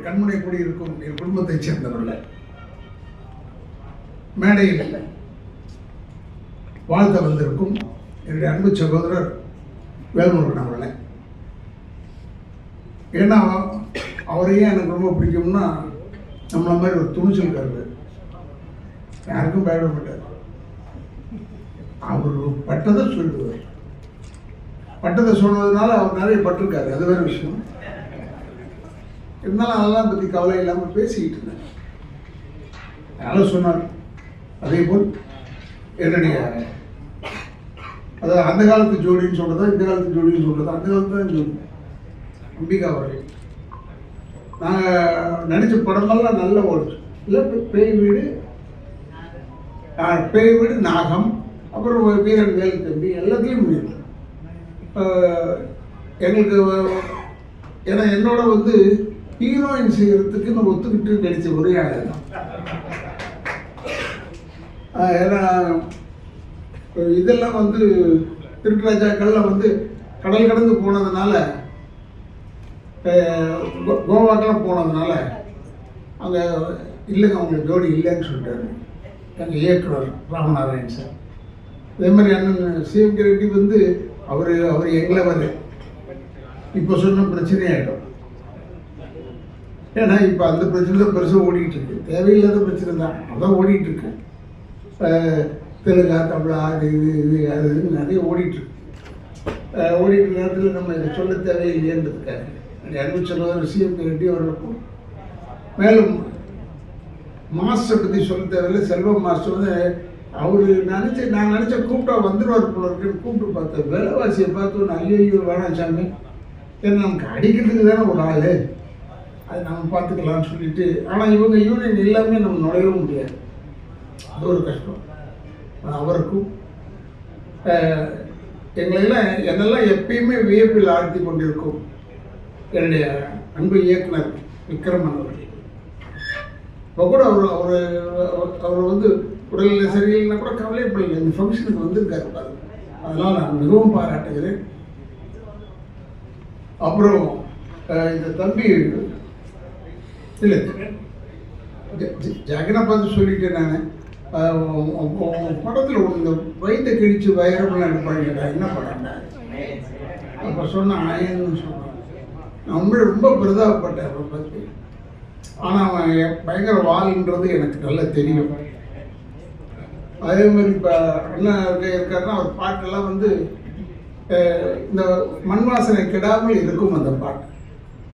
கண்முனை கூடி இருக்கும் என் குடும்பத்தைச் சேர்ந்தவர்கள் மேடையில் வாழ்த்த வந்திருக்கும் என்னுடைய அன்பு சகோதரர் வேல்முருகன் அவர்களே. ஏன்னா அவரையே எனக்கு ரொம்ப பிடிக்கும்னா நம்மள மாதிரி ஒரு துணிச்சல்காரர், யாருக்கும் பயப்பட மாட்டார். அவர் பட்டதை சொல்லுவார். பட்டதை சொல்வதனால அவர் நிறைய பட்டிருக்காரு, அது வேறு விஷயம். இருந்தாலும் அதெல்லாம் பற்றி கவலை இல்லாமல் பேசிக்கிட்டு இருந்தேன். அதனால சொன்னார். அதே போல் என்னுடைய அதாவது அந்த காலத்து ஜோடின்னு சொல்றதா இந்த காலத்து ஜோடின்னு சொல்றதா, அந்த காலத்து தான் ஜோடி அம்பிகா அவர்கள். நாங்கள் நடித்த படமெல்லாம் நல்ல ஓடுச்சு. இல்லை பேய் வீடு, நாகம், அப்புறம் வீரன் வேலு தம்பி எல்லாத்தையும் முடியும். எங்களுக்கு ஏன்னா என்னோட வந்து ஹீரோயின் செய்கிறதுக்கு நான் ஒத்துக்கிட்டு நடித்த ஒரே ஆள் தான். ஏன்னா இதெல்லாம் வந்து திருட்டுராஜாக்கள்லாம் வந்து கடல் கடந்து போனதுனால, கோவாக்கெல்லாம் போனதுனால அங்கே இல்லைங்க அவங்களுக்கு ஜோடி இல்லைன்னு சொல்லிட்டாரு எங்கள் இயக்குனர் ராமநாராயண் சார். அதே மாதிரி அண்ணன் சிஎம் ரெட்டி வந்து அவர் எங்களை வந்து இப்போ சொன்ன பிரச்சனையாயிடும். ஏன்னா இப்போ அந்த பிரச்சனை தான் பெருசாக ஓடிக்கிட்டு இருக்கு. தேவையில்லாத பிரச்சனை தான், அதான் ஓடிக்கிட்டு இருக்கு. தெலுங்கா, தமிழா, அது இதுன்னு நிறைய ஓடிட்டுருக்கு. ஓடிட்டு நேரத்தில் நம்ம இதை சொல்ல தேவையில்லைன்றதுக்காக அன்பு சகோதரர் சிஎம் ரெட்டி அவர்களுக்கும், மேலும் மாஸ்டரை பற்றி சொல்ல தேவையில்லை. செல்வம் மாஸ்டர் வந்து அவர் நான் நினச்ச கூப்பிட்டா வந்துடுவார் போல இருக்குன்னு கூப்பிட்டு பார்த்தேன். விலைவாசியை பார்த்து நான் ஐயோ வேணாம் சாமி, ஏன்னா நமக்கு அடிக்கிறதுக்கு தானே ஒரு ஆள், அது நம்ம பார்த்துக்கலாம்னு சொல்லிட்டு. ஆனால் இவங்க யூனியன் எல்லாமே நம்ம நுழையவும் முடியாது, அது ஒரு கஷ்டம். அவருக்கும் என்னெல்லாம் எப்பயுமே வியப்பில் ஆழ்த்தி கொண்டிருக்கும் என்னுடைய அன்பு இயக்குனர் விக்ரமன் அவர்கள். இப்போ கூட அவர் வந்து உடல்நிலை சரியில்லைன்னா கூட கவலைப்படலை, இந்த ஃபங்க்ஷனுக்கு வந்திருக்காரு பாருங்க. அதனால் நான் மிகவும் பாராட்டுகிறேன். அப்புறம் இந்த தம்பி இல்லை ஜெகனை பார்த்து சொல்லிட்டேன் நான். படத்தில் இந்த வயிற்றை கிழிச்சு வைரம்லாம் எடுப்பாங்கடா, என்ன படம்டா அப்போ சொன்னேன் ஆயன்னு சொன்னான். நான் உண்மையை ரொம்ப பிரதாபப்பட்டேன் அவரை பற்றி. ஆனால் அவன் பயங்கர வால்ன்றது எனக்கு நல்லா தெரியும். அதே மாதிரி இப்போ அண்ணன் இருக்காருன்னா அவர் பாட்டெல்லாம் வந்து இந்த மண் வாசனை கெடாமல் இருக்கும் அந்த பாட்டு.